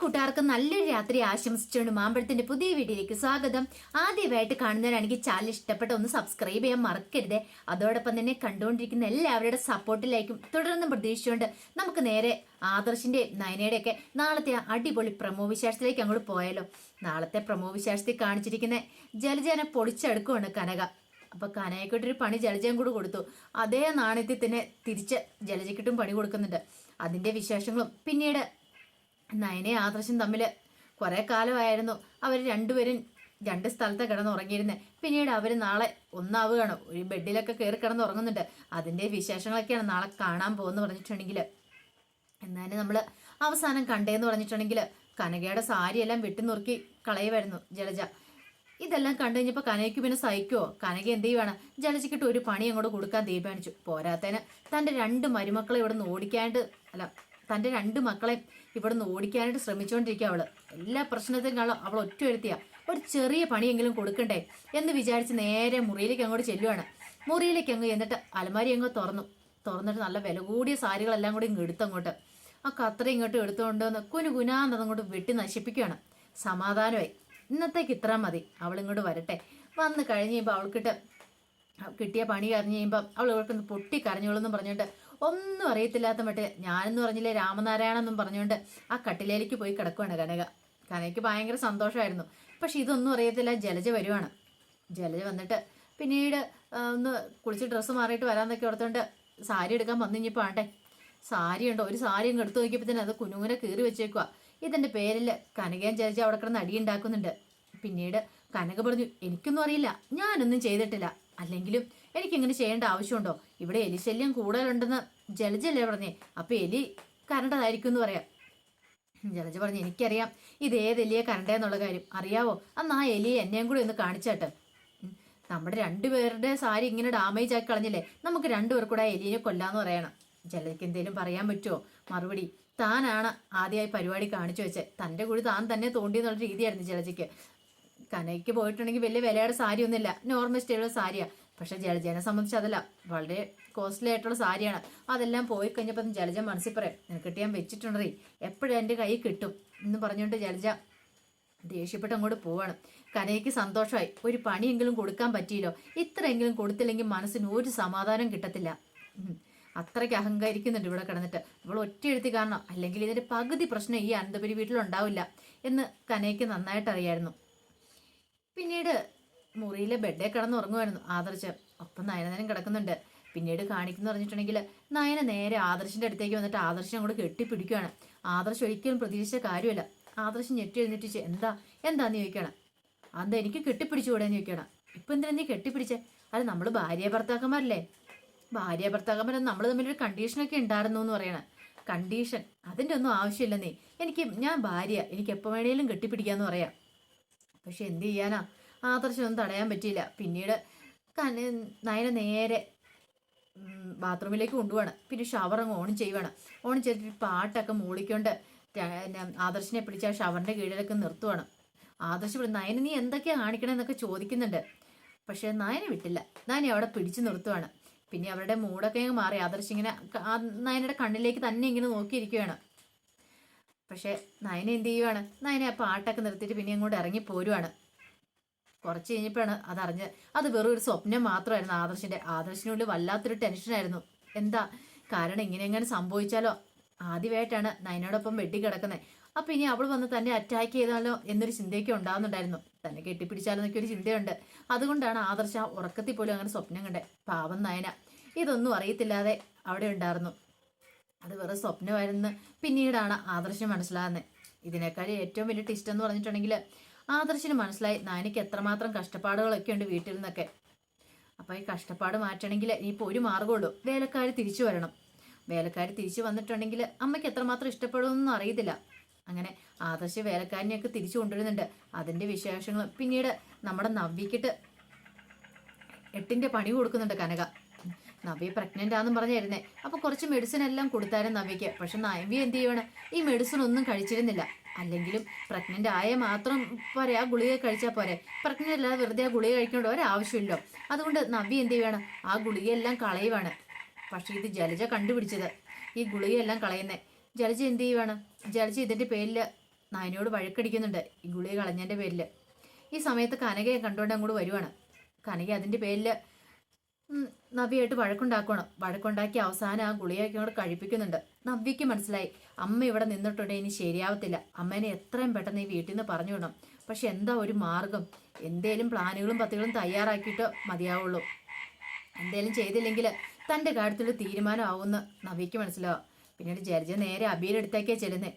കൂട്ടുകാർക്കും നല്ലൊരു രാത്രി ആശംസിച്ചുകൊണ്ട് മാമ്പഴത്തിന്റെ പുതിയ വീഡിയോയിലേക്ക് സ്വാഗതം. ആദ്യമായിട്ട് കാണുന്നവരാണെങ്കിൽ ചാനൽ ഇഷ്ടപ്പെട്ട ഒന്ന് സബ്സ്ക്രൈബ് ചെയ്യാൻ മറക്കരുത്. അതോടൊപ്പം തന്നെ കണ്ടുകൊണ്ടിരിക്കുന്ന എല്ലാവരുടെ സപ്പോർട്ടിലേക്കും തുടർന്നും പ്രതീക്ഷിച്ചുകൊണ്ട് നമുക്ക് നേരെ ആദർശിന്റെ നയനയുടെ ഒക്കെ നാളത്തെ അടിപൊളി പ്രമോ വിശേഷത്തിലേക്ക് അങ്ങോട്ട് പോയാലോ. നാളത്തെ പ്രമോ വിശേഷത്തിൽ കാണിച്ചിരിക്കുന്ന ജലജനെ പൊളിച്ചെടുക്കുവാണ് കനക. അപ്പൊ കനകയ്ക്കൊട്ടൊരു പണി ജലജയും കൂടെ കൊടുത്തു. അതേ നാണയത്തിൽ തന്നെ തിരിച്ച് ജലജയ്ക്കിട്ടും പണി കൊടുക്കുന്നുണ്ട്. അതിന്റെ വിശേഷങ്ങളും പിന്നീട് നയനയും ആദർശം തമ്മിൽ കുറെ കാലമായിരുന്നു അവർ രണ്ടുപേരും രണ്ട് സ്ഥലത്ത് കിടന്നുറങ്ങിയിരുന്നത്. പിന്നീട് അവർ നാളെ ഒന്നാവുകയാണ്, ഒരു ബെഡിലൊക്കെ കയറി കിടന്നുറങ്ങുന്നുണ്ട്. അതിന്റെ വിശേഷങ്ങളൊക്കെയാണ് നാളെ കാണാൻ പോകുന്നു പറഞ്ഞിട്ടുണ്ടെങ്കിൽ. എന്നാലും നമ്മൾ അവസാനം കണ്ടേന്ന് പറഞ്ഞിട്ടുണ്ടെങ്കിൽ കനകയുടെ സാരിയെല്ലാം വെട്ടിനുറുക്കി കളയുമായിരുന്നു ജലജ. ഇതെല്ലാം കണ്ടു കഴിഞ്ഞപ്പോൾ കനകയ്ക്ക് പിന്നെ സഹിക്കുമോ? കനക എന്ത് ചെയ്യുവാണ്, ജലജയ്ക്കിട്ട് ഒരു പണി അങ്ങോട്ട് കൊടുക്കാൻ തീരുമാനിച്ചു. പോരാത്തതിന് തൻ്റെ രണ്ട് മരുമക്കളെ ഇവിടെ നിന്ന് ഓടിക്കാണ്ട് തൻ്റെ രണ്ട് മക്കളെ ഇവിടെ നിന്ന് ഓടിക്കാനായിട്ട് ശ്രമിച്ചുകൊണ്ടിരിക്കുക. അവള് എല്ലാ പ്രശ്നത്തിനും കാണാം അവൾ ഒറ്റ എഴുത്തിയ ഒരു ചെറിയ പണിയെങ്കിലും കൊടുക്കണ്ടേ എന്ന് വിചാരിച്ച് നേരെ മുറിയിലേക്ക് അങ്ങോട്ട് ചെല്ലുവാണ്. മുറിയിലേക്ക് അങ്ങ് എന്നിട്ട് അലമാരി അങ്ങ് തുറന്നിട്ട് നല്ല വില കൂടിയ സാരികളെല്ലാം കൂടി ഇങ്ങ് എടുത്തങ്ങോട്ട് ആ കത്ര ഇങ്ങോട്ട് എടുത്തുകൊണ്ടുവന്ന് കുനുകുനാന്നതങ്ങോട്ട് വെട്ടി നശിപ്പിക്കുകയാണ്. സമാധാനമായി, ഇന്നത്തേക്ക് ഇത്ര മതി, അവളിങ്ങോട്ട് വരട്ടെ. വന്ന് കഴിഞ്ഞ് കഴിയുമ്പോൾ അവൾക്കിട്ട് കിട്ടിയ പണി കരഞ്ഞു കഴിയുമ്പോൾ അവൾ ഇവർക്കൊന്ന് പൊട്ടി കരഞ്ഞോളെന്നും പറഞ്ഞുകൊണ്ട് ഒന്നും അറിയത്തില്ലാത്ത മറ്റേ ഞാനെന്ന് പറഞ്ഞില്ലേ രാമനാരായണെന്നും പറഞ്ഞുകൊണ്ട് ആ കട്ടിലേക്ക് പോയി കിടക്കുവാണ് കനകയ്ക്ക് ഭയങ്കര സന്തോഷമായിരുന്നു. പക്ഷെ ഇതൊന്നും അറിയത്തില്ല. ജലജ വരുവാണ്. ജലജ വന്നിട്ട് പിന്നീട് ഒന്ന് കുളിച്ച് ഡ്രസ്സ് മാറിയിട്ട് വരാന്നൊക്കെ ഓർത്തുകൊണ്ട് സാരി എടുക്കാൻ വന്നു കഴിഞ്ഞപ്പോൾ ആണ്ടെ സാരി ഉണ്ടോ, ഒരു സാരി അങ്ങ് എടുത്തു നോക്കിയപ്പോൾ തന്നെ അത് കുനുകുനെ കീറി വെച്ചേക്കുക. ഇതിന്റെ പേരിൽ കനകയും ജലജ അവിടെ കിടന്ന് അടിയുണ്ടാക്കുന്നുണ്ട്. പിന്നീട് കനക പറഞ്ഞു, എനിക്കൊന്നും അറിയില്ല, ഞാനൊന്നും ചെയ്തിട്ടില്ല, അല്ലെങ്കിലും എനിക്കിങ്ങനെ ചെയ്യേണ്ട ആവശ്യമുണ്ടോ? ഇവിടെ എലി ശല്യം കൂടുതലുണ്ടെന്ന് ജലജല്ലേ പറഞ്ഞേ, അപ്പൊ എലി കരണ്ടതായിരിക്കും എന്ന് പറയാം. ജലജ പറഞ്ഞു, എനിക്കറിയാം ഇതേത് എലിയെ കരണ്ടേന്നുള്ള കാര്യം അറിയാവോ. അന്ന് ആ എലിയെ എന്നെയും കൂടി ഒന്ന് കാണിച്ചാട്ട്. നമ്മുടെ രണ്ടുപേരുടെ സാരി ഇങ്ങനെ ഡാമേജ് ആക്കി കളഞ്ഞില്ലേ, നമുക്ക് രണ്ടുപേർ കൂടെ ആ എലിയെ കൊല്ലാന്ന് പറയണം. ജലജയ്ക്ക് എന്തേലും പറയാൻ പറ്റുമോ? മറുപടി, താനാണ് ആദ്യമായി പരിപാടി കാണിച്ചു വെച്ചത്, തൻ്റെ കുഴി താൻ തന്നെ തോണ്ടി എന്നുള്ള രീതിയായിരുന്നു ജലജയ്ക്ക്. കനയ്ക്ക് പോയിട്ടുണ്ടെങ്കിൽ വലിയ വിലയുടെ സാരി ഒന്നുമില്ല, നോർമൽ സ്റ്റൈലുള്ള സാരിയാണ്. പക്ഷെ ജലജനെ സംബന്ധിച്ച് അതല്ല, വളരെ കോസ്റ്റ്ലി ആയിട്ടുള്ള സാരിയാണ്. അതെല്ലാം പോയി കഴിഞ്ഞപ്പോൾ ജലജ മനസ്സിൽ പറയാം, നിനക്കിട്ട് ഞാൻ വെച്ചിട്ടുണ്ടേ, എപ്പോഴും എൻ്റെ കൈ കിട്ടും എന്ന് പറഞ്ഞുകൊണ്ട് ജലജ ദേഷ്യപ്പെട്ട് അങ്ങോട്ട് പോവാണ്. കനയ്ക്ക് സന്തോഷമായി, ഒരു പണിയെങ്കിലും കൊടുക്കാൻ പറ്റിയല്ലോ. ഇത്രയെങ്കിലും കൊടുത്തില്ലെങ്കിൽ മനസ്സിന് ഒരു സമാധാനം കിട്ടത്തില്ല. അത്രയ്ക്ക് അഹങ്കരിക്കുന്നുണ്ട് ഇവിടെ കിടന്നിട്ട്. ഇവൾ ഒറ്റ എഴുത്തി കാരണം, അല്ലെങ്കിൽ ഇതിന്റെ പകുതി പ്രശ്നം ഈ അനന്തപുരി വീട്ടിലുണ്ടാവില്ല എന്ന് കനയ്ക്ക് നന്നായിട്ട് അറിയായിരുന്നു. പിന്നീട് മുറിയിലെ ബെഡേ കിടന്നുറങ്ങുമായിരുന്നു ആദർശ്. ഒപ്പം നയനനേരം കിടക്കുന്നുണ്ട്. പിന്നീട് കാണിക്കുന്നു പറഞ്ഞിട്ടുണ്ടെങ്കിൽ നയന നേരെ ആദർശിന്റെ അടുത്തേക്ക് വന്നിട്ട് ആദർശം അങ്ങോട്ട് കെട്ടിപ്പിടിക്കുകയാണ്. ആദർശ് ഒരിക്കലും പ്രതീക്ഷിച്ച കാര്യമല്ല. ആദർശം ഞെട്ടി എഴുന്നേറ്റിച്ച് എന്താന്ന് ചോദിക്കണം. അതെന്താ എനിക്ക് കെട്ടിപ്പിടിച്ചുകൂടെന്ന് ചോദിക്കണം. ഇപ്പൊ എന്തിനാ നീ കെട്ടിപ്പിടിച്ചേ? അത് നമ്മൾ ഭാര്യ ഭർത്താക്കന്മാരല്ലേ, ഭാര്യ ഭർത്താക്കന്മാരെന്ന് നമ്മൾ തമ്മിലൊരു കണ്ടീഷനൊക്കെ ഉണ്ടായിരുന്നു എന്ന് പറയണം. കണ്ടീഷൻ അതിൻ്റെ ഒന്നും ആവശ്യമില്ല. ഞാൻ ഭാര്യ, എനിക്ക് എപ്പോൾ വേണേലും കെട്ടിപ്പിടിക്കാന്ന് പറയാം. പക്ഷെ എന്ത് ചെയ്യാനാ, ആദർശമൊന്നും തടയാൻ പറ്റിയില്ല. പിന്നീട് നയന നേരെ ബാത്റൂമിലേക്ക് കൊണ്ടുപോവാണ്. പിന്നെ ഷവർ അങ്ങ് ഓൺ ചെയ്യുവാണ്. ഓൺ ചെയ്തിട്ട് പാട്ടൊക്കെ മൂളിക്കൊണ്ട് ആദർശിനെ പിടിച്ച് ആ ഷവറിന്റെ കീഴിലൊക്കെ നിർത്തുവാണ്. ആദർശ് ഇവിടെ നയന നീ എന്തൊക്കെയാ കാണിക്കണമെന്നൊക്കെ ചോദിക്കുന്നുണ്ട്. പക്ഷെ നയന വിട്ടില്ല. നയനെ അവിടെ പിടിച്ചു നിർത്തുവാണ്. പിന്നെ അവരുടെ മൂടൊക്കെ അങ്ങ് മാറി. ആദർശ് ഇങ്ങനെ നയനയുടെ കണ്ണിലേക്ക് തന്നെ ഇങ്ങനെ നോക്കിയിരിക്കുകയാണ്. പക്ഷെ നയന എന്ത് ചെയ്യുവാണ്, നയനെ ആ പാട്ടൊക്കെ നിർത്തിയിട്ട് പിന്നെ അങ്ങോട്ട് ഇറങ്ങി പോരുവാണ്. കുറച്ച് കഴിഞ്ഞപ്പോഴാണ് അതറിഞ്ഞ് അത് വെറും ഒരു സ്വപ്നം മാത്രമായിരുന്നു ആദർശിനുള്ളിൽ വല്ലാത്തൊരു ടെൻഷനായിരുന്നു. എന്താ കാരണം, ഇങ്ങനെ സംഭവിച്ചാലോ, ആദ്യമായിട്ടാണ് നയനോടൊപ്പം വെട്ടി കിടക്കുന്നത്. അപ്പൊ ഇനി അവൾ വന്ന് തന്നെ അറ്റാക്ക് ചെയ്താലോ എന്നൊരു ചിന്തയൊക്കെ ഉണ്ടാകുന്നുണ്ടായിരുന്നു. തന്നെ കെട്ടിപ്പിടിച്ചാലോ എന്നൊക്കെ ഒരു ചിന്തയുണ്ട്. അതുകൊണ്ടാണ് ആദർശ ഉറക്കത്തിൽ പോലും അങ്ങനെ സ്വപ്നം കണ്ടേ. പാവം നയന ഇതൊന്നും അറിയത്തില്ലാതെ അവിടെ ഉണ്ടായിരുന്നു. അത് വെറും സ്വപ്നമായിരുന്നു. പിന്നീടാണ് ആദർശം മനസ്സിലാകുന്നത്. ഇതിനേക്കാൾ ഏറ്റവും വലിയ ടിസ്റ്റ് എന്ന് പറഞ്ഞിട്ടുണ്ടെങ്കിൽ ആദർശിന് മനസ്സിലായി നയനയ്ക്ക് എത്രമാത്രം കഷ്ടപ്പാടുകളൊക്കെ ഉണ്ട് വീട്ടിൽ നിന്നൊക്കെ. അപ്പൊ ഈ കഷ്ടപ്പാട് മാറ്റണമെങ്കിൽ ഇനിയിപ്പോൾ ഒരു മാർഗമുള്ളൂ, വേലക്കാർ തിരിച്ചു വരണം. വേലക്കാർ തിരിച്ചു വന്നിട്ടുണ്ടെങ്കിൽ അമ്മയ്ക്ക് എത്രമാത്രം ഇഷ്ടപ്പെടുമെന്നൊന്നും അറിയത്തില്ല. അങ്ങനെ ആദർശ് വേലക്കാരനെയൊക്കെ തിരിച്ചു കൊണ്ടുവരുന്നുണ്ട്. അതിന്റെ വിശേഷങ്ങളും പിന്നീട് നമ്മുടെ നവ്യക്കിട്ട് 8ന്റെ പണി കൊടുക്കുന്നുണ്ട് കനക. നവ്യ പ്രഗ്നന്റ് ആണെന്നും പറഞ്ഞിരുന്നേ. അപ്പൊ കുറച്ച് മെഡിസിൻ എല്ലാം കൊടുത്തായിരുന്നു നവ്യക്ക്. പക്ഷെ നവ്യ എന്ത് ചെയ്യുവാണ്, ഈ മെഡിസിൻ ഒന്നും കഴിച്ചിരുന്നില്ല. അല്ലെങ്കിലും പ്രഗ്നന്റ് ആയ മാത്രം പോരെ, ആ ഗുളിക കഴിച്ചാൽ പോരെ. പ്രഗ്നന്റ് അല്ലാതെ വെറുതെ ആ ഗുളിക കഴിക്കേണ്ട ഒരാവശ്യമില്ലോ. അതുകൊണ്ട് നവ്യ എന്ത് ചെയ്യുവാണ്, ആ ഗുളികയെല്ലാം കളയുവാണ്. പക്ഷെ ഇത് ജലജ കണ്ടുപിടിച്ചത് ഈ ഗുളികയെല്ലാം കളയുന്നേ. ജലജ എന്ത് ചെയ്യുവാണ്, ജലജ ഇതിന്റെ പേരിൽ നയനയോട് വഴക്കടിക്കുന്നുണ്ട് ഈ ഗുളിക കളഞ്ഞതിൻ്റെ പേരിൽ. ഈ സമയത്ത് കനകയെ കണ്ടുകൊണ്ട് അങ്ങോട്ട് വരുവാണ്. കനക അതിൻ്റെ പേരിൽ നവ്യയായിട്ട് വഴക്കുണ്ടാക്കി അവസാനം ആ ഗുളികയൊക്കെ അങ്ങോട്ട് കഴിപ്പിക്കുന്നുണ്ട്. നവ്യയ്ക്ക് മനസ്സിലായി അമ്മ ഇവിടെ നിന്നിട്ടുണ്ടെങ്കിൽ ഇനി ശരിയാവത്തില്ല, അമ്മേനെ എത്രയും പെട്ടെന്ന് ഈ വീട്ടിൽ നിന്ന് പറഞ്ഞു വിടണം. പക്ഷെ എന്താ ഒരു മാർഗം? എന്തേലും പ്ലാനുകളും പത്തുകളും തയ്യാറാക്കിയിട്ട് മതിയാവുള്ളൂ. എന്തേലും ചെയ്തില്ലെങ്കിൽ തൻ്റെ കാര്യത്തിൽ തീരുമാനമാവുമെന്ന് നവ്യയ്ക്ക് മനസ്സിലാവും. പിന്നീട് ജലജ നേരെ അബിയുടെ അടുത്തേക്കാണ് ചെല്ലുന്നത്.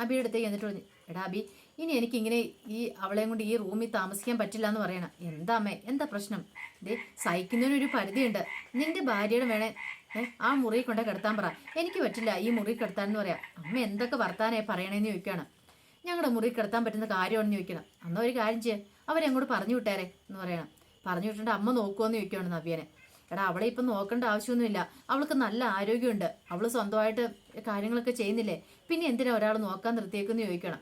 അബിയുടെ അടുത്തേക്ക് എന്നിട്ട് പറഞ്ഞു, എടാ അബി, ഇനി എനിക്കിങ്ങനെ ഈ അവളെയും കൊണ്ട് ഈ റൂമിൽ താമസിക്കാൻ പറ്റില്ല എന്ന് പറയണം. എന്താ അമ്മേ, എന്താ പ്രശ്നം? ഇതേ സഹിക്കുന്നതിനൊരു പരിധിയുണ്ട്. നിന്റെ ഭാര്യയുടെ വേണേ ആ മുറി കൊണ്ട് കിടത്താൻ പറ, എനിക്ക് പറ്റില്ല ഈ മുറി കിടത്താനെന്ന് പറയാം. അമ്മ എന്തൊക്കെ വർത്താനായി പറയണേന്ന് ചോദിക്കുകയാണ്. ഞങ്ങളുടെ മുറി കിടത്താൻ പറ്റുന്ന കാര്യമാണെന്ന് ചോദിക്കണം. അന്ന് ഒരു കാര്യം ചെയ്യാം, അവരെ അങ്ങോട്ട് പറഞ്ഞു വിട്ടേരെ എന്ന് പറയണം. പറഞ്ഞു വിട്ടിട്ട് അമ്മ നോക്കുമെന്ന് ചോദിക്കുകയാണ് നവ്യനെ. എടാ അവളെ ഇപ്പം നോക്കേണ്ട ആവശ്യമൊന്നുമില്ല, അവൾക്ക് നല്ല ആരോഗ്യമുണ്ട്, അവൾ സ്വന്തമായിട്ട് കാര്യങ്ങളൊക്കെ ചെയ്യുന്നില്ലേ, പിന്നെ എന്തിനാ ഒരാൾ നോക്കാൻ നിർത്തിയേക്കെന്ന് ചോദിക്കണം.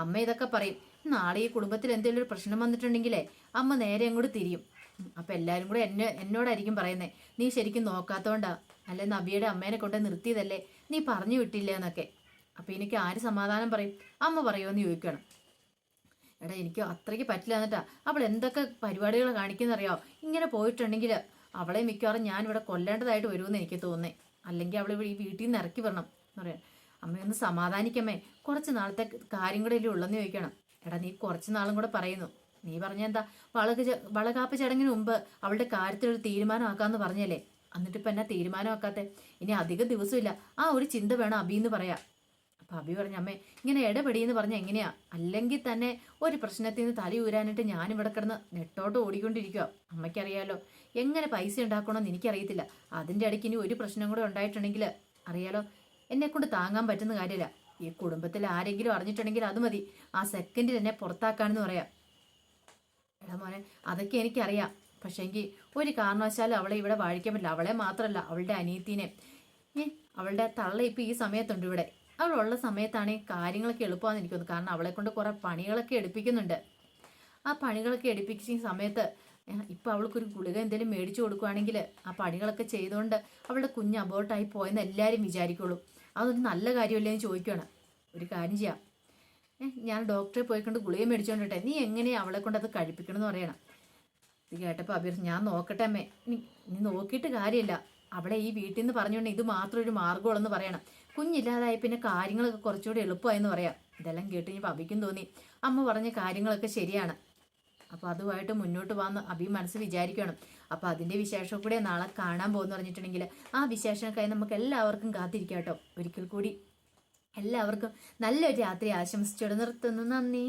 അമ്മ ഇതൊക്കെ പറയും. നാളെ ഈ കുടുംബത്തിൽ എന്തെങ്കിലും ഒരു പ്രശ്നം വന്നിട്ടുണ്ടെങ്കിലേ അമ്മ നേരെ അങ്ങോട്ട് തിരിയും. അപ്പം എല്ലാവരും കൂടെ എന്നോടായിരിക്കും പറയുന്നത്, നീ ശരിക്കും നോക്കാത്തോണ്ടാ, അല്ലെ നവ്യയുടെ അമ്മേനെ കൊണ്ട് നിർത്തിയതല്ലേ, നീ പറഞ്ഞു വിട്ടില്ല എന്നൊക്കെ. അപ്പം എനിക്ക് ആര് സമാധാനം പറയും? അമ്മ പറയുമെന്ന് ചോദിക്കണം. എടാ എനിക്ക് അത്രയ്ക്ക് പറ്റില്ല എന്നിട്ടാ അവൾ എന്തൊക്കെ പരിപാടികൾ കാണിക്കുന്നറിയാമോ? ഇങ്ങനെ പോയിട്ടുണ്ടെങ്കിൽ അവളെ മിക്കവാറും ഞാൻ ഇവിടെ കൊല്ലേണ്ടതായിട്ട് വരുമെന്ന് എനിക്ക് തോന്നുന്നേ, അല്ലെങ്കിൽ അവൾ ഈ വീട്ടിൽ നിന്ന് ഇറക്കി വരണം എന്ന് പറയാം. അമ്മയൊന്ന് സമാധാനിക്കമ്മേ, കുറച്ച് നാളത്തെ കാര്യം കൂടെ ഇല്ലേ ഉള്ളെന്ന് ചോദിക്കണം. എടാ നീ കുറച്ച് നാളും കൂടെ പറയുന്നു, നീ പറഞ്ഞെന്താ വളകാപ്പ് ചടങ്ങിന് മുമ്പ് അവളുടെ കാര്യത്തിലൊരു തീരുമാനമാക്കാമെന്ന് പറഞ്ഞല്ലേ, എന്നിട്ടിപ്പോൾ എന്നാ തീരുമാനമാക്കാത്തെ? ഇനി അധികം ദിവസമില്ല, ആ ഒരു ചിന്ത വേണം അബി എന്ന് പറയാം. അപ്പം അബി പറഞ്ഞു, അമ്മേ ഇങ്ങനെ ഇടപെടിയെന്ന് പറഞ്ഞാൽ എങ്ങനെയാ? അല്ലെങ്കിൽ തന്നെ ഒരു പ്രശ്നത്തിൽ നിന്ന് തലയൂരാനായിട്ട് ഞാനിവിടെ കിടന്ന് നെട്ടോട്ട് ഓടിക്കൊണ്ടിരിക്കുക. അമ്മയ്ക്കറിയാലോ എങ്ങനെ പൈസ ഉണ്ടാക്കണമെന്ന് എനിക്കറിയത്തില്ല. അതിൻ്റെ ഇടയ്ക്ക് ഇനി ഒരു പ്രശ്നം കൂടെ ഉണ്ടായിട്ടുണ്ടെങ്കിൽ അറിയാലോ എന്നെക്കൊണ്ട് താങ്ങാൻ പറ്റുന്ന കാര്യമില്ല. ഈ കുടുംബത്തിൽ ആരെങ്കിലും അറിഞ്ഞിട്ടുണ്ടെങ്കിൽ അത് മതി, ആ സെക്കൻഡിൽ എന്നെ പുറത്താക്കാനെന്ന് പറയാം. എടാ മോനെ അതൊക്കെ എനിക്കറിയാം, പക്ഷേങ്കിൽ ഒരു കാരണവശാലും അവളെ ഇവിടെ വാഴിക്കാൻ പറ്റില്ല. അവളെ മാത്രമല്ല അവളുടെ അനിയത്തിനെ, അവളുടെ തള്ള ഇപ്പം ഈ സമയത്തുണ്ട് ഇവിടെ. അവളുള്ള സമയത്താണ് കാര്യങ്ങളൊക്കെ എളുപ്പമാണെന്ന് എനിക്ക് തോന്നുന്നു. കാരണം അവളെ കൊണ്ട് കുറേ പണികളൊക്കെ എടുപ്പിക്കുന്നുണ്ട്. ആ പണികളൊക്കെ എടുപ്പിക്കുന്ന സമയത്ത് ഇപ്പം അവൾക്കൊരു ഗുളിക എന്തെങ്കിലും മേടിച്ചു കൊടുക്കുകയാണെങ്കിൽ ആ പണികളൊക്കെ ചെയ്തുകൊണ്ട് അവളുടെ കുഞ്ഞ് അബോർട്ടായി പോയെന്ന് എല്ലാവരും വിചാരിക്കുള്ളൂ. അതൊരു നല്ല കാര്യമല്ലേ എന്ന് ചോദിക്കുകയാണ്. ഒരു കാര്യം ചെയ്യാം, ഞാൻ ഡോക്ടറെ പോയിക്കൊണ്ട് ഗുളിക മേടിച്ചോണ്ടിട്ടെ, നീ എങ്ങനെയാണ് അവളെ കൊണ്ട് അത് കഴിപ്പിക്കണം എന്ന് പറയണം. ഇത് കേട്ടപ്പോൾ അബീർ, ഞാൻ നോക്കട്ടെ അമ്മേ, നീ നോക്കിയിട്ട് കാര്യമില്ല, അവളെ ഈ വീട്ടിൽ നിന്ന് പറഞ്ഞുകൊണ്ട് ഇത് മാത്രം ഒരു മാർഗമുള്ളെന്ന് പറയണം. കുഞ്ഞില്ലാതായി പിന്നെ കാര്യങ്ങളൊക്കെ കുറച്ചുകൂടി എളുപ്പമായെന്ന് പറയാം. ഇതെല്ലാം കേട്ട് ഇനി അബിക്കും തോന്നി അമ്മ പറഞ്ഞ കാര്യങ്ങളൊക്കെ ശരിയാണ്, അപ്പോൾ അതുമായിട്ട് മുന്നോട്ട് പോകാമെന്ന് അബി മനസ്സ് വിചാരിക്കണം. അപ്പോൾ അതിൻ്റെ വിശേഷം കൂടെ നാളെ കാണാൻ പോകുമെന്ന് പറഞ്ഞിട്ടുണ്ടെങ്കിൽ ആ വിശേഷങ്ങൾക്കായി നമുക്ക് എല്ലാവർക്കും കാത്തിരിക്കാം കേട്ടോ. ഒരിക്കൽ കൂടി എല്ലാവർക്കും നല്ലൊരു രാത്രി ആശംസിച്ചോട് നിർത്തുന്നു. നന്ദി.